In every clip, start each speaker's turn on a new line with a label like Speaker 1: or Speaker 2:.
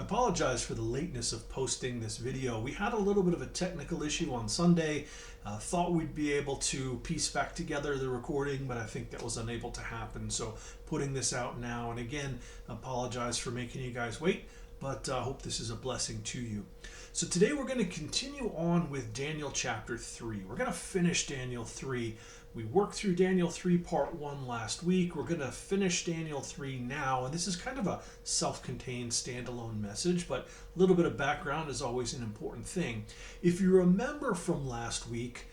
Speaker 1: apologize for the lateness of posting this video. We had a little bit of a technical issue on Sunday. Thought we'd be able to piece back together the recording, but I think that was unable to happen. So putting this out now, and again, apologize for making you guys wait, but I hope this is a blessing to you. So today we're going to continue on with Daniel chapter 3. We're going to finish Daniel 3. We worked through Daniel 3 part 1 last week. We're going to finish Daniel 3 now, and this is kind of a self-contained standalone message, but a little bit of background is always an important thing. If you remember from last week,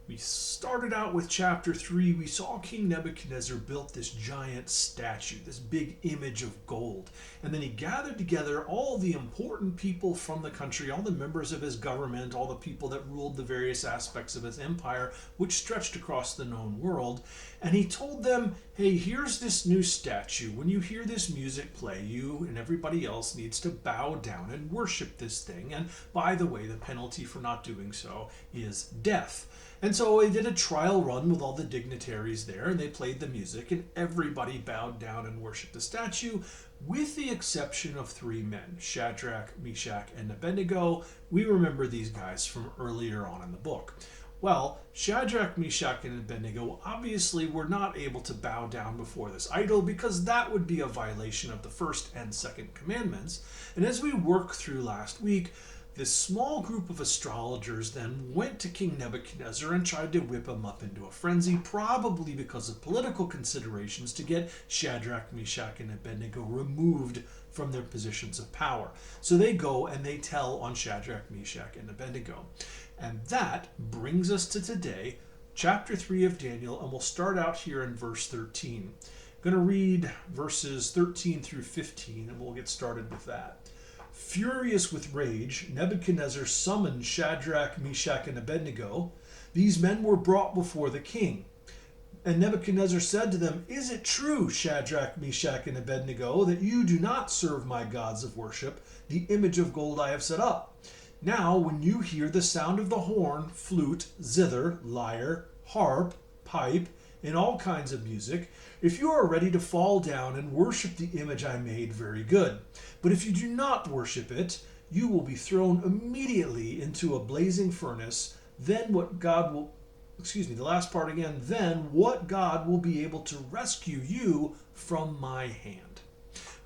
Speaker 1: we started out with chapter 3. We saw King Nebuchadnezzar built this giant statue, this big image of gold. And then he gathered together all the important people from the country, all the members of his government, all the people that ruled the various aspects of his empire, which stretched across the known world. And he told them, hey, here's this new statue. When you hear this music play, you and everybody else needs to bow down and worship this thing. And by the way, the penalty for not doing so is death. And so they did a trial run with all the dignitaries there, and they played the music, and everybody bowed down and worshiped the statue, with the exception of 3 men, Shadrach, Meshach, and Abednego. We remember these guys from earlier on in the book. Well, Shadrach, Meshach, and Abednego obviously were not able to bow down before this idol because that would be a violation of the first and second commandments. And as we worked through last week, this small group of astrologers then went to King Nebuchadnezzar and tried to whip him up into a frenzy, probably because of political considerations, to get Shadrach, Meshach, and Abednego removed from their positions of power. So they go and they tell on Shadrach, Meshach, and Abednego. And that brings us to today, chapter 3 of Daniel, and we'll start out here in verse 13. I'm going to read verses 13 through 15, and we'll get started with that. Furious with rage, Nebuchadnezzar summoned Shadrach, Meshach, and Abednego. These men were brought before the king. And Nebuchadnezzar said to them, "Is it true, Shadrach, Meshach, and Abednego, that you do not serve my gods of worship, the image of gold I have set up? Now, when you hear the sound of the horn, flute, zither, lyre, harp, pipe, and all kinds of music, if you are ready to fall down and worship the image I made, very good. But if you do not worship it, you will be thrown immediately into a blazing furnace. Then what God will, the last part again, then what God will be able to rescue you from my hand."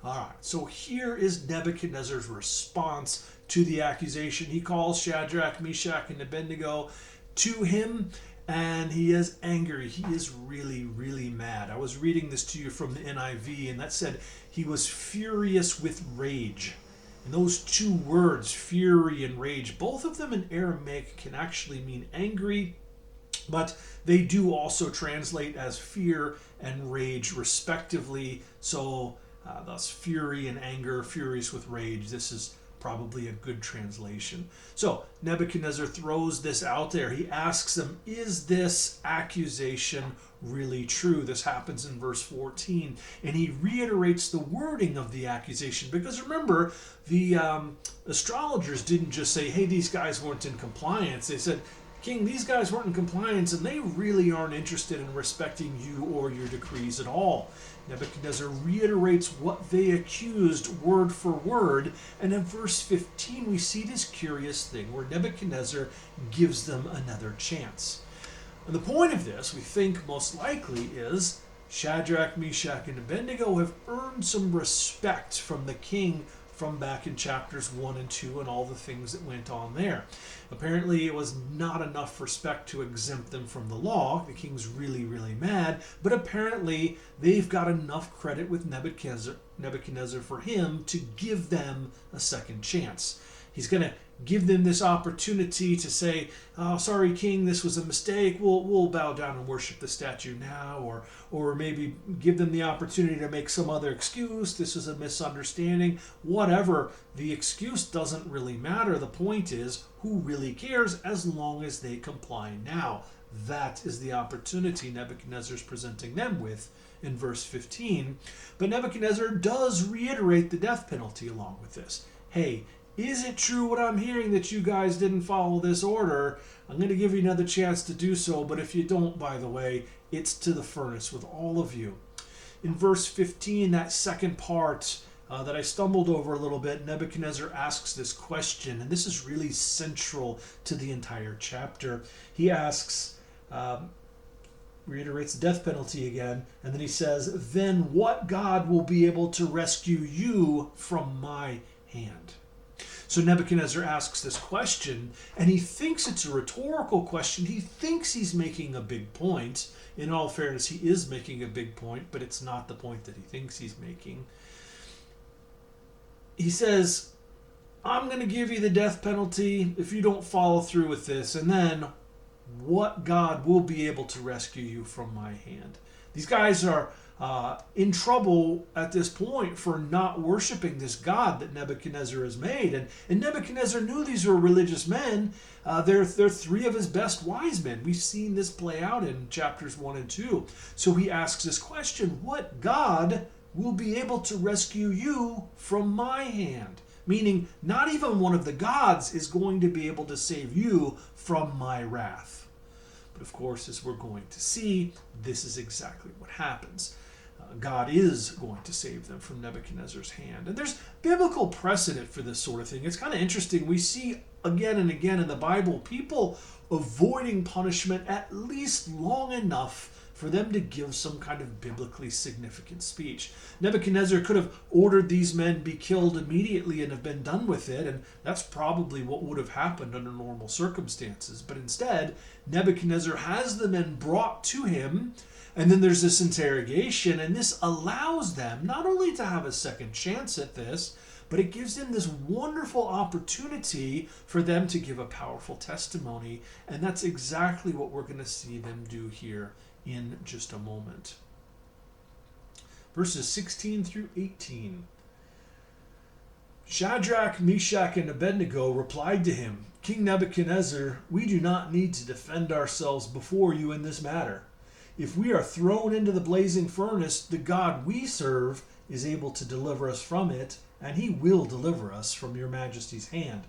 Speaker 1: All right, so here is Nebuchadnezzar's response to the accusation. He calls Shadrach, Meshach, and Abednego to him, and he is angry. He is really, really mad. I was reading this to you from the NIV, and that said he was furious with rage. And those two words, fury and rage, both of them in Aramaic can actually mean angry, but they do also translate as fear and rage respectively. So thus fury and anger, furious with rage. This is probably a good translation. So Nebuchadnezzar throws this out there. He asks them, is this accusation really true? This happens in verse 14. And he reiterates the wording of the accusation. Because remember, the astrologers didn't just say, hey, these guys weren't in compliance. They said, King, these guys weren't in compliance, and they really aren't interested in respecting you or your decrees at all. Nebuchadnezzar reiterates what they accused word for word, and in verse 15 we see this curious thing where Nebuchadnezzar gives them another chance. And the point of this, we think most likely, is Shadrach, Meshach, and Abednego have earned some respect from the king from back in chapters 1 and 2 and all the things that went on there. Apparently it was not enough respect to exempt them from the law. The king's really, really mad, but apparently they've got enough credit with Nebuchadnezzar for him to give them a second chance. He's going to give them this opportunity to say, oh, sorry, king, this was a mistake. We'll bow down and worship the statue now. Or maybe give them the opportunity to make some other excuse. This is a misunderstanding. Whatever. The excuse doesn't really matter. The point is, who really cares as long as they comply now? That is the opportunity Nebuchadnezzar is presenting them with in verse 15. But Nebuchadnezzar does reiterate the death penalty along with this. Hey, is it true what I'm hearing that you guys didn't follow this order? I'm going to give you another chance to do so, but if you don't, by the way, it's to the furnace with all of you. In verse 15, that second part, that I stumbled over a little bit. Nebuchadnezzar asks this question, and this is really central to the entire chapter. He asks, reiterates the death penalty again, and then he says, then what God will be able to rescue you from my hand? So Nebuchadnezzar asks this question, and he thinks it's a rhetorical question. He thinks he's making a big point. In all fairness, he is making a big point, but it's not the point that he thinks he's making. He says, I'm going to give you the death penalty if you don't follow through with this, and then what God will be able to rescue you from my hand? These guys are in trouble at this point for not worshiping this God that Nebuchadnezzar has made. And Nebuchadnezzar knew these were religious men. They're three of his best wise men. We've seen this play out in chapters 1 and 2. So he asks this question, what God will be able to rescue you from my hand? Meaning, not even one of the gods is going to be able to save you from my wrath. But of course, as we're going to see, this is exactly what happens. God is going to save them from Nebuchadnezzar's hand. And there's biblical precedent for this sort of thing. It's kind of interesting. We see again and again in the Bible people avoiding punishment at least long enough for them to give some kind of biblically significant speech. Nebuchadnezzar could have ordered these men be killed immediately and have been done with it, and that's probably what would have happened under normal circumstances. But instead, Nebuchadnezzar has the men brought to him, and then there's this interrogation, and this allows them not only to have a second chance at this, but it gives them this wonderful opportunity for them to give a powerful testimony. And that's exactly what we're going to see them do here in just a moment. Verses 16 through 18. Shadrach, Meshach, and Abednego replied to him, King Nebuchadnezzar, we do not need to defend ourselves before you in this matter. If we are thrown into the blazing furnace, the God we serve is able to deliver us from it, and he will deliver us from your majesty's hand.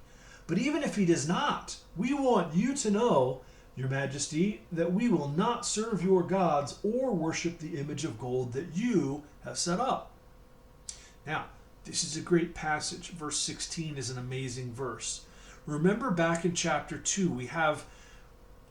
Speaker 1: But even if he does not, we want you to know, your majesty, that we will not serve your gods or worship the image of gold that you have set up. Now, this is a great passage. Verse 16 is an amazing verse. Remember back in chapter 2, we have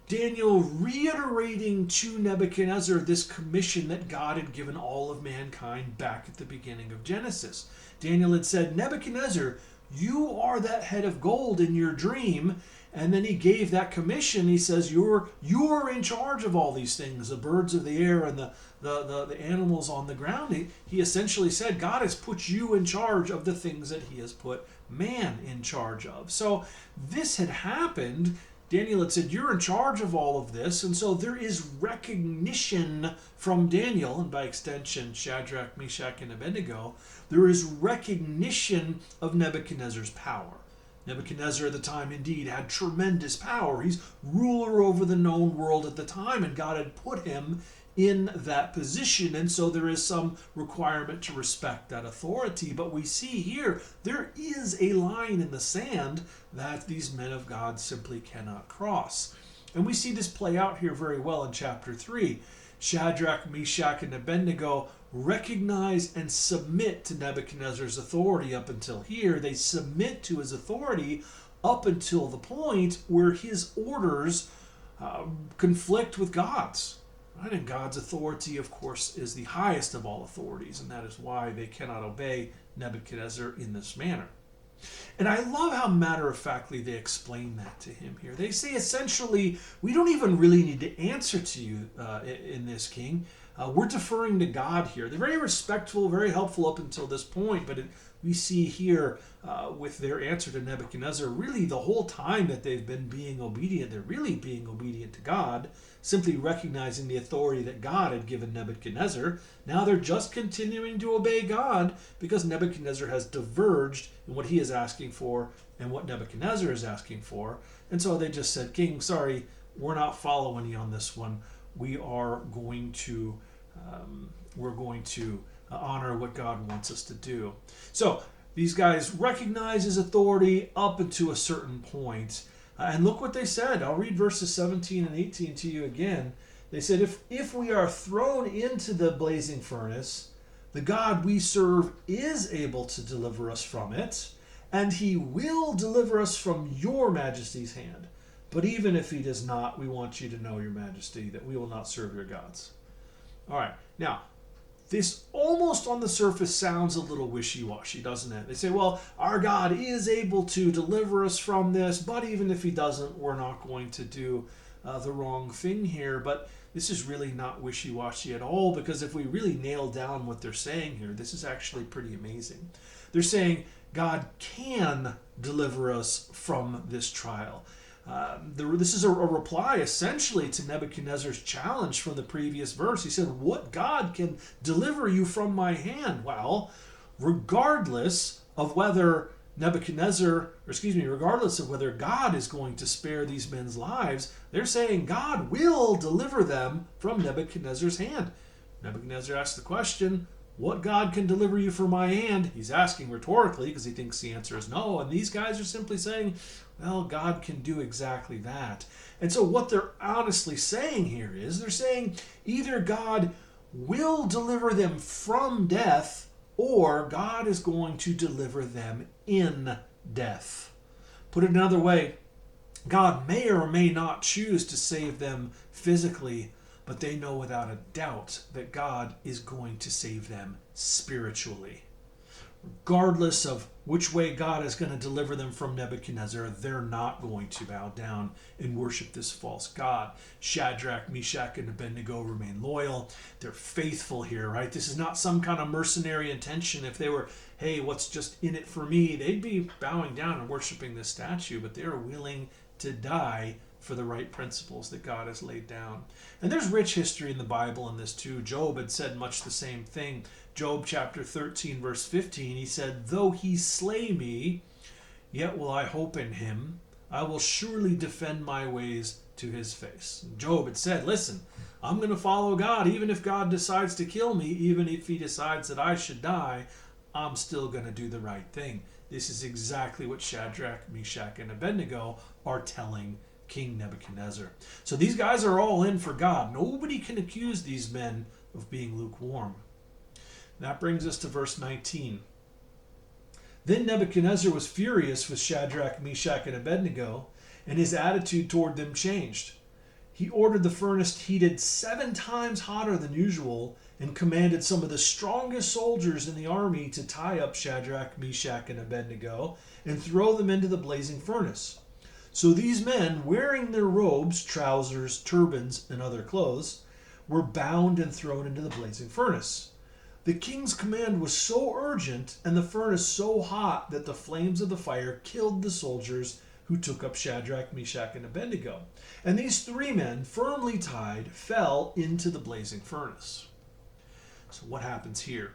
Speaker 1: Daniel reiterating to Nebuchadnezzar this commission that God had given all of mankind back at the beginning of Genesis. Daniel had said, Nebuchadnezzar, you are that head of gold in your dream. And then he gave that commission. He says, you're in charge of all these things, the birds of the air and the animals on the ground. He essentially said, God has put you in charge of the things that he has put man in charge of. So this had happened. Daniel had said, you're in charge of all of this. And so there is recognition from Daniel, and by extension, Shadrach, Meshach, and Abednego. There is recognition of Nebuchadnezzar's power. Nebuchadnezzar at the time indeed had tremendous power. He's ruler over the known world at the time, and God had put him in that position, and so there is some requirement to respect that authority. But we see here, there is a line in the sand that these men of God simply cannot cross. And we see this play out here very well in chapter 3. Shadrach, Meshach, and Abednego recognize and submit to Nebuchadnezzar's authority up until here. They submit to his authority up until the point where his orders conflict with God's. Right? And God's authority, of course, is the highest of all authorities, and that is why they cannot obey Nebuchadnezzar in this manner. And I love how matter-of-factly they explain that to him here. They say essentially, we don't even really need to answer to you in this, king. We're deferring to God here. They're very respectful, very helpful up until this point, but we see here with their answer to Nebuchadnezzar, really the whole time that they've been being obedient, they're really being obedient to God, simply recognizing the authority that God had given Nebuchadnezzar. Now they're just continuing to obey God because Nebuchadnezzar has diverged in what he is asking for and what Nebuchadnezzar is asking for. And so they just said, King, sorry, we're not following you on this one. We are going to honor what God wants us to do. So these guys recognize his authority up until a certain point. And look what they said. I'll read verses 17 and 18 to you again. They said, if we are thrown into the blazing furnace, The God we serve is able to deliver us from it, and he will deliver us from your majesty's hand. But even if he does not, we want you to know, your majesty, that we will not serve your gods. All right, now, this almost on the surface sounds a little wishy-washy, doesn't it? They say, well, our God is able to deliver us from this, but even if he doesn't, we're not going to do the wrong thing here. But this is really not wishy-washy at all, because if we really nail down what they're saying here, this is actually pretty amazing. They're saying God can deliver us from this trial. This is a reply essentially to Nebuchadnezzar's challenge from the previous verse. He said, what God can deliver you from my hand? Well, regardless of whether regardless of whether God is going to spare these men's lives, they're saying God will deliver them from Nebuchadnezzar's hand. Nebuchadnezzar asked the question, what God can deliver you from my hand? He's asking rhetorically because he thinks the answer is no. And these guys are simply saying, well, God can do exactly that. And so what they're honestly saying here is they're saying either God will deliver them from death, or God is going to deliver them in death. Put it another way, God may or may not choose to save them physically, but they know without a doubt that God is going to save them spiritually. Regardless of which way God is going to deliver them from Nebuchadnezzar, they're not going to bow down and worship this false god. Shadrach, Meshach, and Abednego remain loyal. They're faithful here, right? This is not some kind of mercenary intention. If they were, hey, what's just in it for me, they'd be bowing down and worshiping this statue, but they're willing to die for the right principles that God has laid down. And there's rich history in the Bible in this too. Job had said much the same thing. Job chapter 13 verse 15, he said, though he slay me, yet will I hope in him. I will surely defend my ways to his face. Job had said, listen, I'm going to follow God. Even if God decides to kill me, even if he decides that I should die, I'm still going to do the right thing. This is exactly what Shadrach, Meshach, and Abednego are telling King Nebuchadnezzar. So these guys are all in for God. Nobody can accuse these men of being lukewarm. That brings us to verse 19. Then Nebuchadnezzar was furious with Shadrach, Meshach, and Abednego, and his attitude toward them changed. He ordered the furnace heated 7 times hotter than usual and commanded some of the strongest soldiers in the army to tie up Shadrach, Meshach, and Abednego and throw them into the blazing furnace. So these men, wearing their robes, trousers, turbans, and other clothes, were bound and thrown into the blazing furnace. The king's command was so urgent and the furnace so hot that the flames of the fire killed the soldiers who took up Shadrach, Meshach, and Abednego. And these 3 men, firmly tied, fell into the blazing furnace. So what happens here?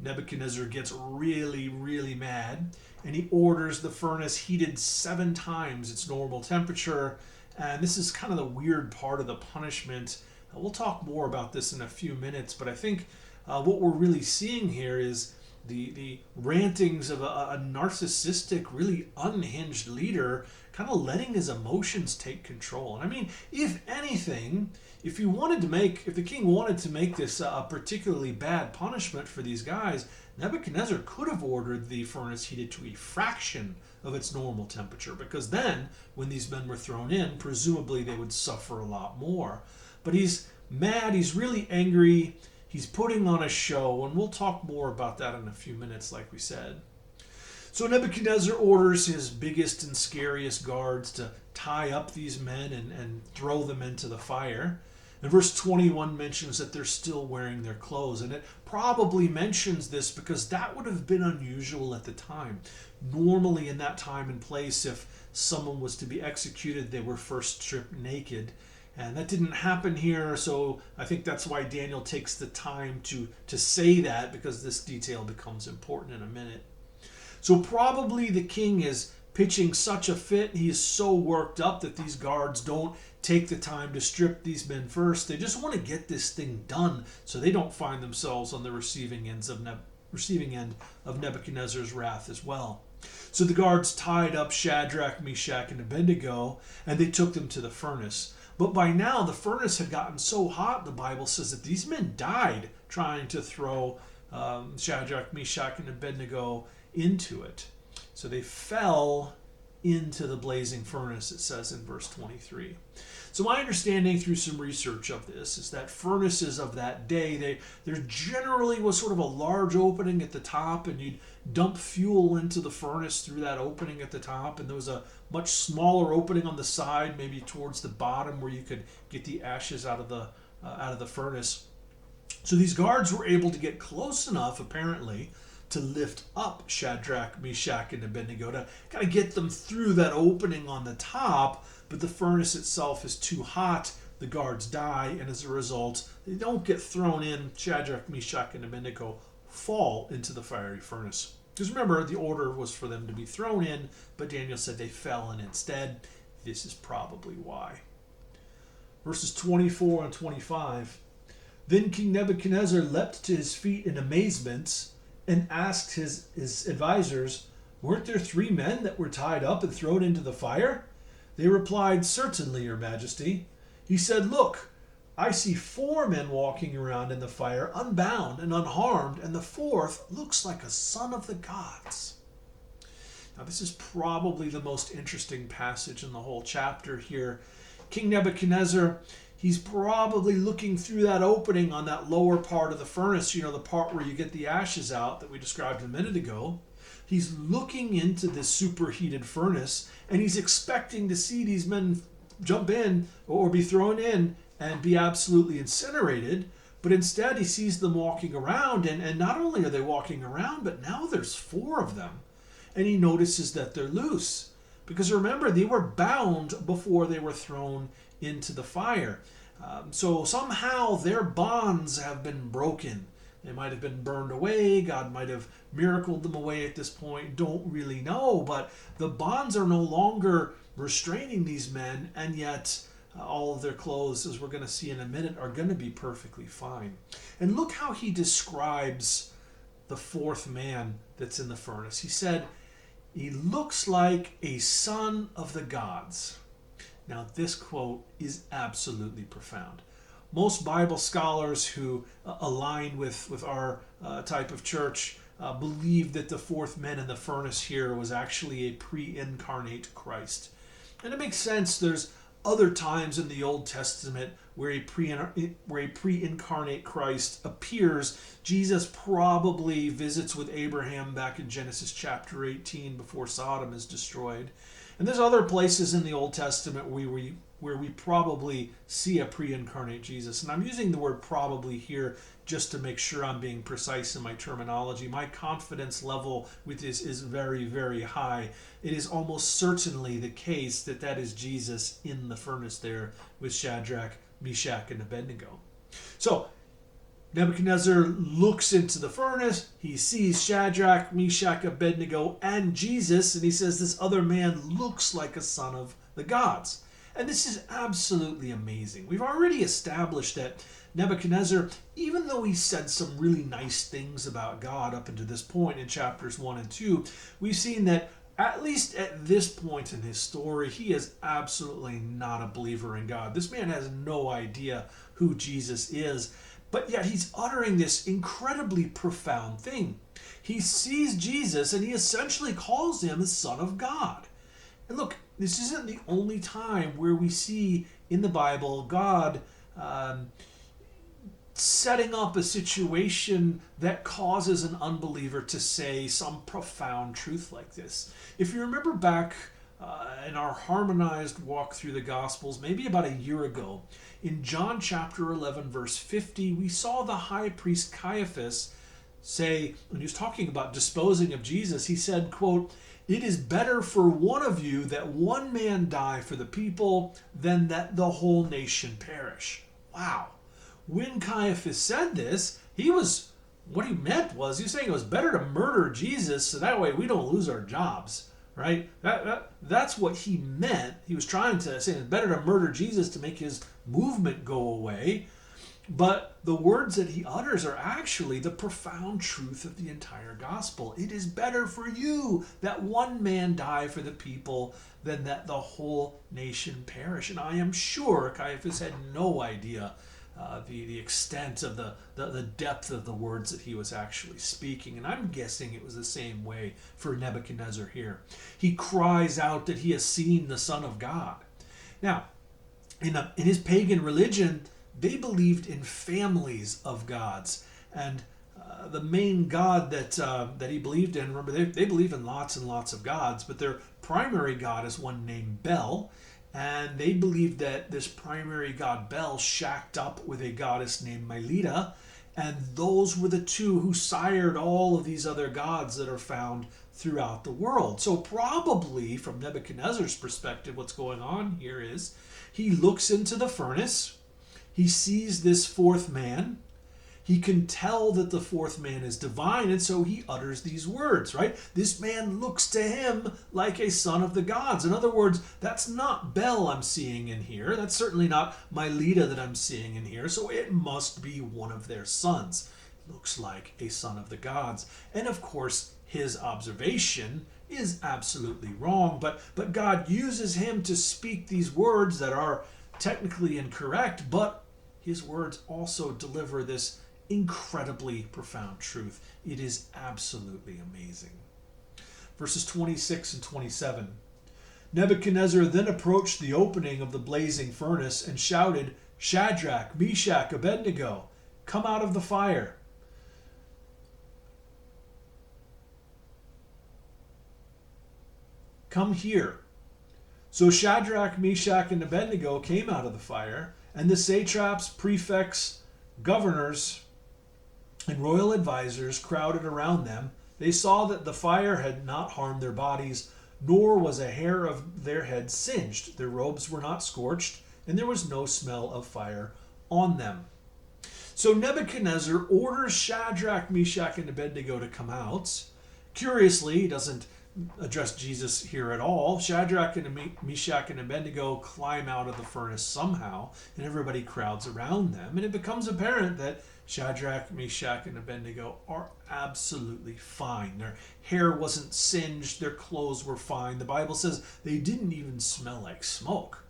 Speaker 1: Nebuchadnezzar gets really, really mad, and he orders the furnace heated 7 times its normal temperature. And this is kind of the weird part of the punishment. We'll talk more about this in a few minutes, but I think what we're really seeing here is the rantings of a narcissistic, really unhinged leader kind of letting his emotions take control. And I mean, if anything, if the king wanted to make this a particularly bad punishment for these guys, Nebuchadnezzar could have ordered the furnace heated to a fraction of its normal temperature, because then when these men were thrown in, presumably they would suffer a lot more. But he's mad, he's really angry, he's putting on a show, and we'll talk more about that in a few minutes, like we said. So Nebuchadnezzar orders his biggest and scariest guards to tie up these men and throw them into the fire. And verse 21 mentions that they're still wearing their clothes, and it probably mentions this because that would have been unusual at the time. Normally in that time and place, if someone was to be executed, they were first stripped naked. And that didn't happen here, so I think that's why Daniel takes the time to say that, because this detail becomes important in a minute. So probably the king is pitching such a fit, he is so worked up that these guards don't take the time to strip these men first. They just want to get this thing done so they don't find themselves on the receiving end of Nebuchadnezzar's wrath as well. So the guards tied up Shadrach, Meshach, and Abednego, and they took them to the furnace. But by now the furnace had gotten so hot, the Bible says, that these men died trying to throw Shadrach, Meshach, and Abednego into it. So they fell into the blazing furnace, it says in verse 23. So my understanding through some research of this is that furnaces of that day, there generally was sort of a large opening at the top, and you'd dump fuel into the furnace through that opening at the top, and there was a much smaller opening on the side, maybe towards the bottom, where you could get the ashes out of the furnace. So these guards were able to get close enough, apparently, to lift up Shadrach, Meshach, and Abednego to kind of get them through that opening on the top, but the furnace itself is too hot. The guards die, and as a result, they don't get thrown in. Shadrach, Meshach, and Abednego fall into the fiery furnace. Because remember, the order was for them to be thrown in, but Daniel said they fell in instead. This is probably why. Verses 24 and 25. Then King Nebuchadnezzar leapt to his feet in amazement and asked his advisors, "Weren't there 3 men that were tied up and thrown into the fire?" They replied, "Certainly, your majesty." He said, "Look, I see 4 men walking around in the fire, unbound and unharmed, and the 4th looks like a son of the gods." Now, this is probably the most interesting passage in the whole chapter here. King Nebuchadnezzar, he's probably looking through that opening on that lower part of the furnace, the part where you get the ashes out that we described a minute ago. He's looking into this superheated furnace, and he's expecting to see these men jump in or be thrown in and be absolutely incinerated. But instead, he sees them walking around, and not only are they walking around, but now there's 4 of them. And he notices that they're loose. Because remember, they were bound before they were thrown into the fire. So somehow their bonds have been broken. They might have been burned away. God might have miracled them away at this point. Don't really know. But the bonds are no longer restraining these men, and yet all of their clothes, as we're going to see in a minute, are going to be perfectly fine. And look how he describes the 4th man that's in the furnace. He said, "He looks like a son of the gods." Now, this quote is absolutely profound. Most Bible scholars who align with our type of church believe that the 4th man in the furnace here was actually a pre-incarnate Christ. And it makes sense. There's other times in the Old Testament where a pre-incarnate Christ appears. Jesus probably visits with Abraham back in Genesis chapter 18 before Sodom is destroyed. And there's other places in the Old Testament where we probably see a pre-incarnate Jesus. And I'm using the word probably here just to make sure I'm being precise in my terminology. My confidence level with this is very, very high. It is almost certainly the case that that is Jesus in the furnace there with Shadrach, Meshach, and Abednego. So Nebuchadnezzar looks into the furnace. He sees Shadrach, Meshach, Abednego, and Jesus, and he says this other man looks like a son of the gods. And this is absolutely amazing. We've already established that Nebuchadnezzar, even though he said some really nice things about God up until this point in chapters 1 and 2, we've seen that at least at this point in his story, he is absolutely not a believer in God. This man has no idea who Jesus is, but yet he's uttering this incredibly profound thing. He sees Jesus and he essentially calls him the Son of God. And look, this isn't the only time where we see in the Bible God setting up a situation that causes an unbeliever to say some profound truth like this. If you remember back in our harmonized walk through the Gospels, maybe about a year ago, in John chapter 11, verse 50, we saw the high priest Caiaphas say, when he was talking about disposing of Jesus, he said, quote, "It is better for one of you that one man die for the people than that the whole nation perish." Wow. When Caiaphas said this, what he meant was, he was saying it was better to murder Jesus so that way we don't lose our jobs, right? That's what he meant. He was trying to say it's better to murder Jesus to make his movement go away. But the words that he utters are actually the profound truth of the entire gospel. It is better for you that one man die for the people than that the whole nation perish. And I am sure Caiaphas had no idea the extent of the depth of the words that he was actually speaking. And I'm guessing it was the same way for Nebuchadnezzar here. He cries out that he has seen the Son of God. Now, in his pagan religion, they believed in families of gods. And the main god that he believed in, remember, they believe in lots and lots of gods, but their primary god is one named Bel. And they believed that this primary god Bel shacked up with a goddess named Mylida, and those were the two who sired all of these other gods that are found throughout the world. So probably from Nebuchadnezzar's perspective, what's going on here is he looks into the furnace, he sees this fourth man, he can tell that the fourth man is divine, and so he utters these words, right? This man looks to him like a son of the gods. In other words, that's not Bel I'm seeing in here. That's certainly not Mylida that I'm seeing in here. So it must be one of their sons. Looks like a son of the gods. And of course, his observation is absolutely wrong, but God uses him to speak these words that are technically incorrect, but his words also deliver this incredibly profound truth. It is absolutely amazing. Verses 26 and 27. Nebuchadnezzar then approached the opening of the blazing furnace and shouted, "Shadrach, Meshach, Abednego, come out of the fire." Come here. So Shadrach, Meshach, and Abednego came out of the fire, and the satraps, prefects, governors, and royal advisors crowded around them. They saw that the fire had not harmed their bodies, nor was a hair of their head singed. Their robes were not scorched, and there was no smell of fire on them. So Nebuchadnezzar orders Shadrach, Meshach, and Abednego to come out. Curiously, he doesn't address Jesus here at all. Shadrach and Meshach and Abednego climb out of the furnace somehow, and everybody crowds around them, and it becomes apparent that Shadrach, Meshach, and Abednego are absolutely fine. Their hair wasn't singed, their clothes were fine. The Bible says they didn't even smell like smoke.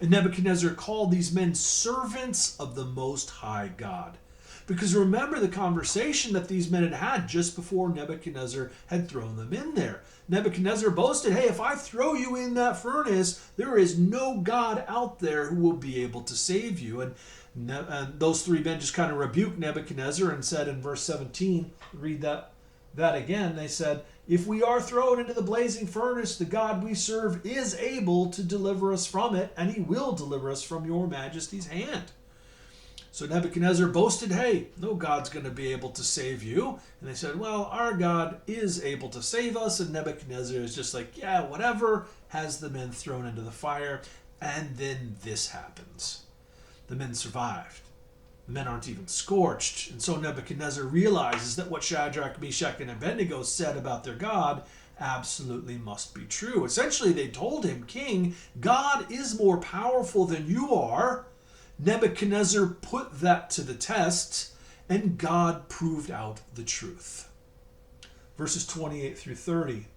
Speaker 1: And Nebuchadnezzar called these men servants of the Most High God. Because remember the conversation that these men had had just before Nebuchadnezzar had thrown them in there. Nebuchadnezzar boasted, "Hey, if I throw you in that furnace, there is no God out there who will be able to save you." And those three men just kind of rebuked Nebuchadnezzar and said in verse 17, read that again, they said, "If we are thrown into the blazing furnace, the God we serve is able to deliver us from it, and he will deliver us from your majesty's hand." So Nebuchadnezzar boasted, "Hey, no God's going to be able to save you." And they said, "Well, our God is able to save us." And Nebuchadnezzar is just like, "Yeah, whatever," has the men thrown into the fire. And then this happens. The men survived. The men aren't even scorched. And so Nebuchadnezzar realizes that what Shadrach, Meshach, and Abednego said about their God absolutely must be true. Essentially, they told him, "King, God is more powerful than you are." Nebuchadnezzar put that to the test, and God proved out the truth. Verses 28 through 30.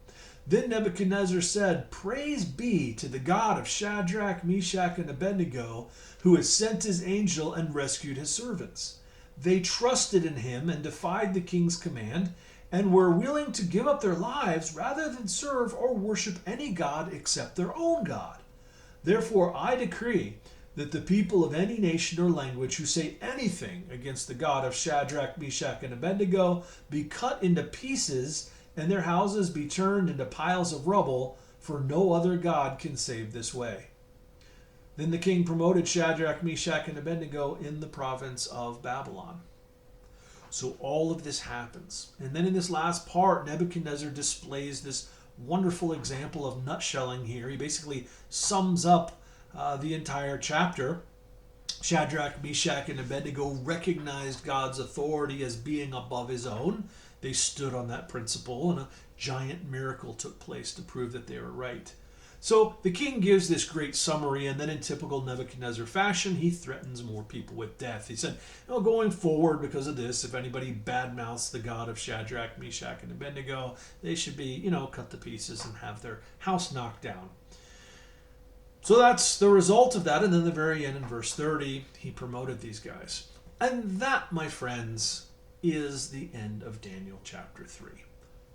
Speaker 1: Then Nebuchadnezzar said, "Praise be to the God of Shadrach, Meshach, and Abednego, who has sent his angel and rescued his servants. They trusted in him and defied the king's command, and were willing to give up their lives rather than serve or worship any god except their own God. Therefore I decree that the people of any nation or language who say anything against the God of Shadrach, Meshach, and Abednego be cut into pieces, and their houses be turned into piles of rubble, for no other God can save this way." Then the king promoted Shadrach, Meshach, and Abednego in the province of Babylon. So all of this happens. And then in this last part, Nebuchadnezzar displays this wonderful example of nutshelling here. He basically sums up the entire chapter. Shadrach, Meshach, and Abednego recognized God's authority as being above his own. They stood on that principle, and a giant miracle took place to prove that they were right. So the king gives this great summary, and then in typical Nebuchadnezzar fashion, he threatens more people with death. He said, going forward, because of this, if anybody badmouths the God of Shadrach, Meshach, and Abednego, they should be, cut to pieces and have their house knocked down. So that's the result of that. And then the very end in verse 30, he promoted these guys. And that, my friends, is the end of Daniel chapter 3.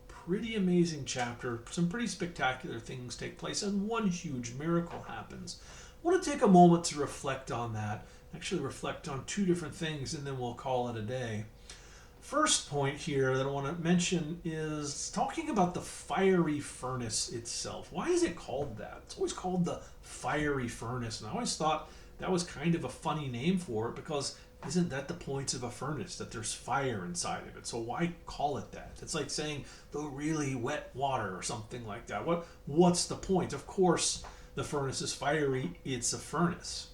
Speaker 1: Pretty amazing chapter. Some pretty spectacular things take place, and one huge miracle happens. I want to take a moment to reflect on that. Actually, reflect on two different things, and then we'll call it a day. First point here that I want to mention is talking about the fiery furnace itself. Why is it called that? It's always called the fiery furnace, and I always thought that was kind of a funny name for it, because isn't that the point of a furnace, that there's fire inside of it? So why call it that? It's like saying the really wet water or something like that. What's the point? Of course, the furnace is fiery. It's a furnace.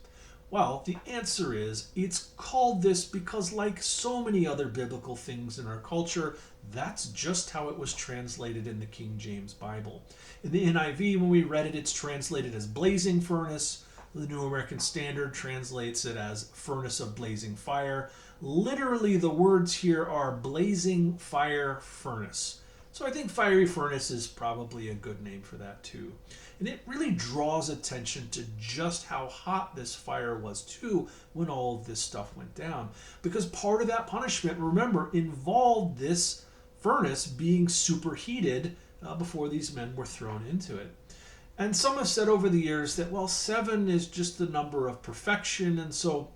Speaker 1: Well, the answer is it's called this because, like so many other biblical things in our culture, that's just how it was translated in the King James Bible. In the NIV, when we read it, it's translated as blazing furnace. The New American Standard translates it as furnace of blazing fire. Literally, the words here are blazing fire furnace. So I think fiery furnace is probably a good name for that too. And it really draws attention to just how hot this fire was too when all of this stuff went down. Because part of that punishment, remember, involved this furnace being superheated before these men were thrown into it. And some have said over the years that, well, 7 is just the number of perfection, and so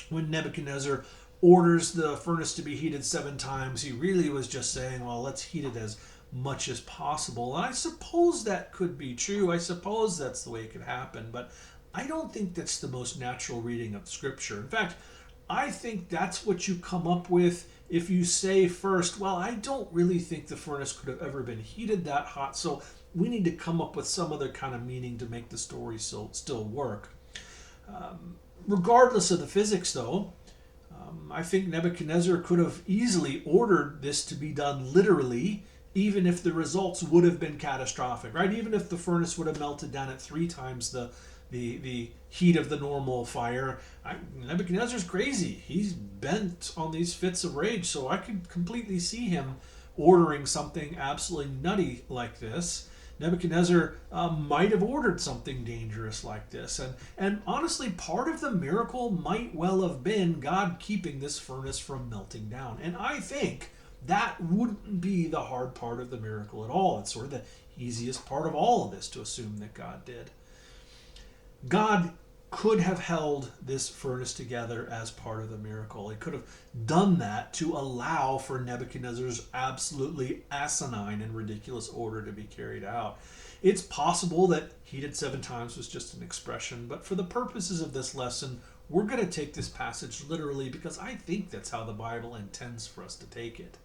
Speaker 1: when Nebuchadnezzar orders the furnace to be heated 7 times, he really was just saying, well, let's heat it as much as possible. And I suppose that could be true. I suppose that's the way it could happen, but I don't think that's the most natural reading of Scripture. In fact, I think that's what you come up with if you say first, well, I don't really think the furnace could have ever been heated that hot, so we need to come up with some other kind of meaning to make the story still work. Regardless of the physics, though, I think Nebuchadnezzar could have easily ordered this to be done literally, even if the results would have been catastrophic, right? Even if the furnace would have melted down at 3 times the heat of the normal fire. Nebuchadnezzar's crazy. He's bent on these fits of rage, so I could completely see him ordering something absolutely nutty like this. Nebuchadnezzar might have ordered something dangerous like this. And honestly, part of the miracle might well have been God keeping this furnace from melting down. And I think that wouldn't be the hard part of the miracle at all. It's sort of the easiest part of all of this to assume that God did. God could have held this furnace together as part of the miracle. He could have done that to allow for Nebuchadnezzar's absolutely asinine and ridiculous order to be carried out. It's possible that heated 7 times was just an expression, but for the purposes of this lesson, we're going to take this passage literally because I think that's how the Bible intends for us to take it.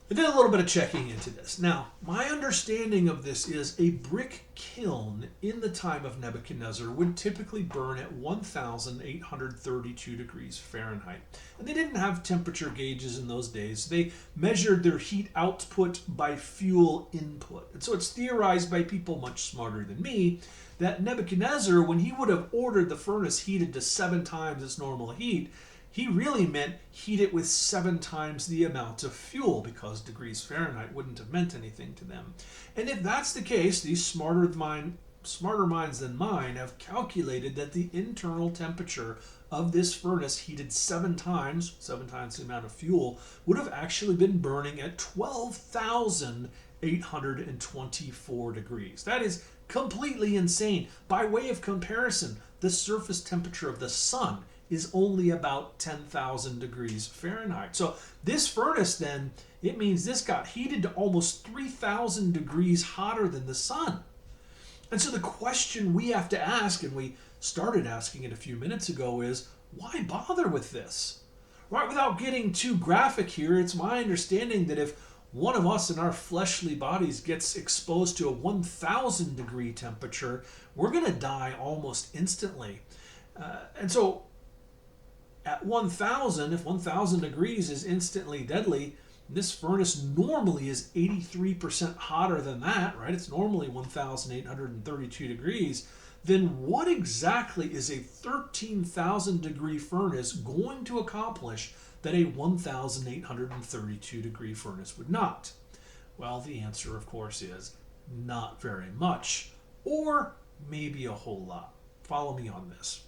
Speaker 1: I did a little bit of checking into this. Now, my understanding of this is a brick kiln in the time of Nebuchadnezzar would typically burn at 1,832 degrees Fahrenheit. And they didn't have temperature gauges in those days. They measured their heat output by fuel input. And so it's theorized by people much smarter than me that Nebuchadnezzar, when he would have ordered the furnace heated to 7 times its normal heat, he really meant heat it with 7 times the amount of fuel, because degrees Fahrenheit wouldn't have meant anything to them. And if that's the case, these smarter minds than mine have calculated that the internal temperature of this furnace heated 7 times the amount of fuel, would have actually been burning at 12,824 degrees. That is completely insane. By way of comparison, the surface temperature of the sun is only about 10,000 degrees Fahrenheit. So this furnace then, it means this got heated to almost 3,000 degrees hotter than the sun. And so the question we have to ask, and we started asking it a few minutes ago, is why bother with this? Right, without getting too graphic here, it's my understanding that if one of us in our fleshly bodies gets exposed to a 1,000 degree temperature, we're going to die almost instantly. And so at 1,000, if 1,000 degrees is instantly deadly, this furnace normally is 83% hotter than that, right? It's normally 1,832 degrees. Then what exactly is a 13,000 degree furnace going to accomplish that a 1,832 degree furnace would not? Well, the answer, of course, is not very much. Or maybe a whole lot. Follow me on this.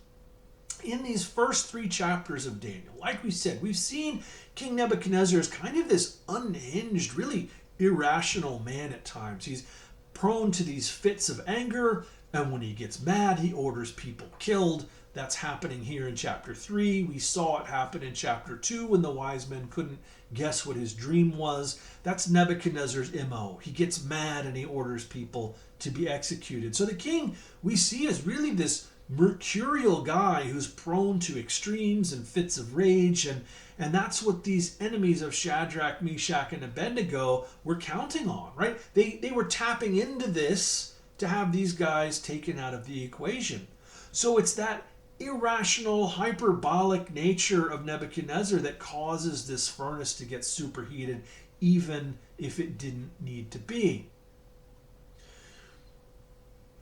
Speaker 1: In these first 3 chapters of Daniel, like we said, we've seen King Nebuchadnezzar as kind of this unhinged, really irrational man at times. He's prone to these fits of anger, and when he gets mad, he orders people killed. That's happening here in chapter 3. We saw it happen in chapter 2 when the wise men couldn't guess what his dream was. That's Nebuchadnezzar's MO. He gets mad and he orders people to be executed. So the king we see is really this mercurial guy who's prone to extremes and fits of rage, and that's what these enemies of Shadrach, Meshach, and Abednego were counting on, right? They were tapping into this to have these guys taken out of the equation. So it's that irrational, hyperbolic nature of Nebuchadnezzar that causes this furnace to get superheated, even if it didn't need to be.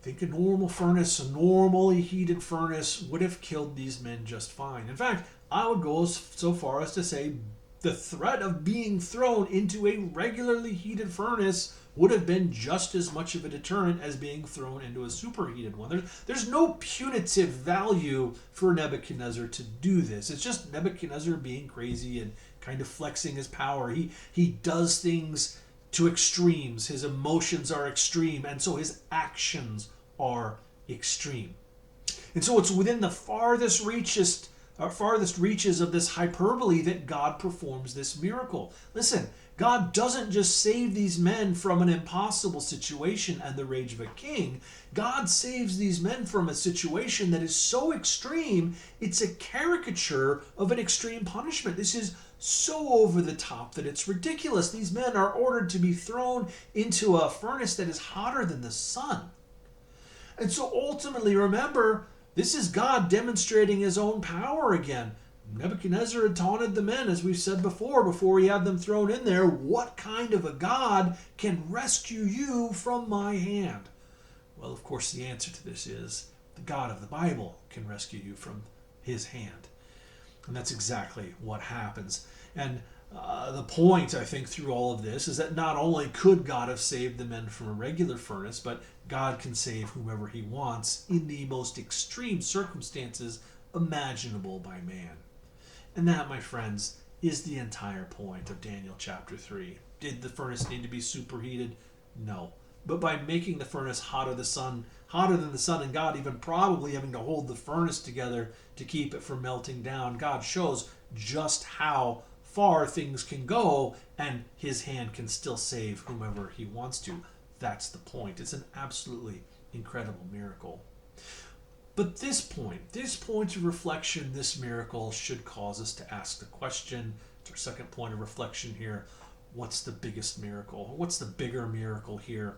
Speaker 1: Think a normal furnace, a normally heated furnace would have killed these men just fine. In fact, I would go so far as to say the threat of being thrown into a regularly heated furnace would have been just as much of a deterrent as being thrown into a superheated one. There's no punitive value for Nebuchadnezzar to do this. It's just Nebuchadnezzar being crazy and kind of flexing his power. He does things to extremes. His emotions are extreme, and so his actions are extreme. And so it's within the farthest reaches of this hyperbole that God performs this miracle. Listen, God doesn't just save these men from an impossible situation and the rage of a king. God saves these men from a situation that is so extreme, it's a caricature of an extreme punishment. This is so over the top that it's ridiculous. These men are ordered to be thrown into a furnace that is hotter than the sun. And so ultimately, remember, this is God demonstrating his own power again. Nebuchadnezzar had taunted the men, as we've said before he had them thrown in there. What kind of a God can rescue you from my hand? Well, of course, the answer to this is the God of the Bible can rescue you from his hand. And that's exactly what happens. And the point, I think, through all of this is that not only could God have saved the men from a regular furnace, but God can save whomever he wants in the most extreme circumstances imaginable by man. And that, my friends, is the entire point of Daniel chapter 3. Did the furnace need to be superheated? No. But by making the furnace hotter than the sun, and God even probably having to hold the furnace together to keep it from melting down, God shows just how far things can go, and his hand can still save whomever he wants to. That's the point. It's an absolutely incredible miracle. But this point of reflection, this miracle should cause us to ask the question. It's our second point of reflection here. What's the biggest miracle? What's the bigger miracle here?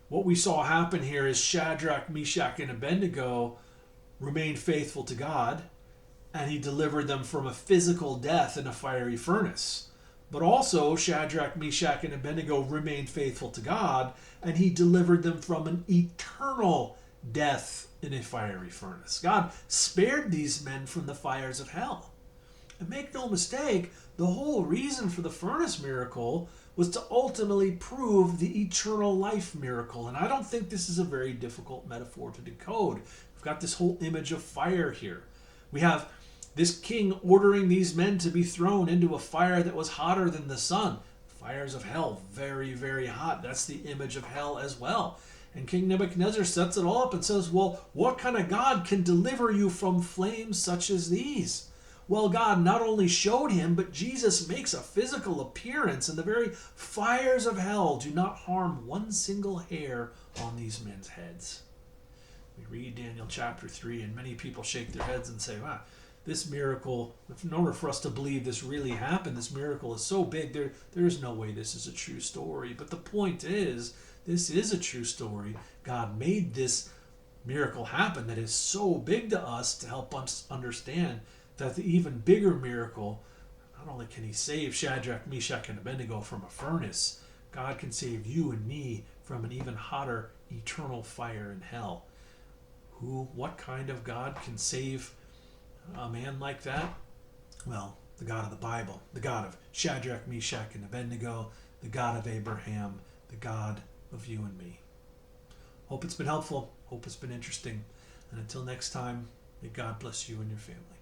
Speaker 1: What we saw happen here is Shadrach, Meshach, and Abednego remained faithful to God, and he delivered them from a physical death in a fiery furnace. But also, Shadrach, Meshach, and Abednego remained faithful to God, and he delivered them from an eternal death in a fiery furnace. God spared these men from the fires of hell. And make no mistake, the whole reason for the furnace miracle was to ultimately prove the eternal life miracle. And I don't think this is a very difficult metaphor to decode. We've got this whole image of fire here. We have this king ordering these men to be thrown into a fire that was hotter than the sun. Fires of hell, very, very hot. That's the image of hell as well. And King Nebuchadnezzar sets it all up and says, well, what kind of God can deliver you from flames such as these? Well, God not only showed him, but Jesus makes a physical appearance, and the very fires of hell do not harm one single hair on these men's heads. We read Daniel chapter 3, and many people shake their heads and say, wow, this miracle, in order for us to believe this really happened, this miracle is so big, there is no way this is a true story. But the point is, this is a true story. God made this miracle happen that is so big to us to help us understand that the even bigger miracle, not only can he save Shadrach, Meshach, and Abednego from a furnace, God can save you and me from an even hotter eternal fire in hell. What kind of God can save a man like that? Well, the God of the Bible, the God of Shadrach, Meshach, and Abednego, the God of Abraham, the God of you and me. Hope it's been helpful. Hope it's been interesting. And until next time, may God bless you and your family.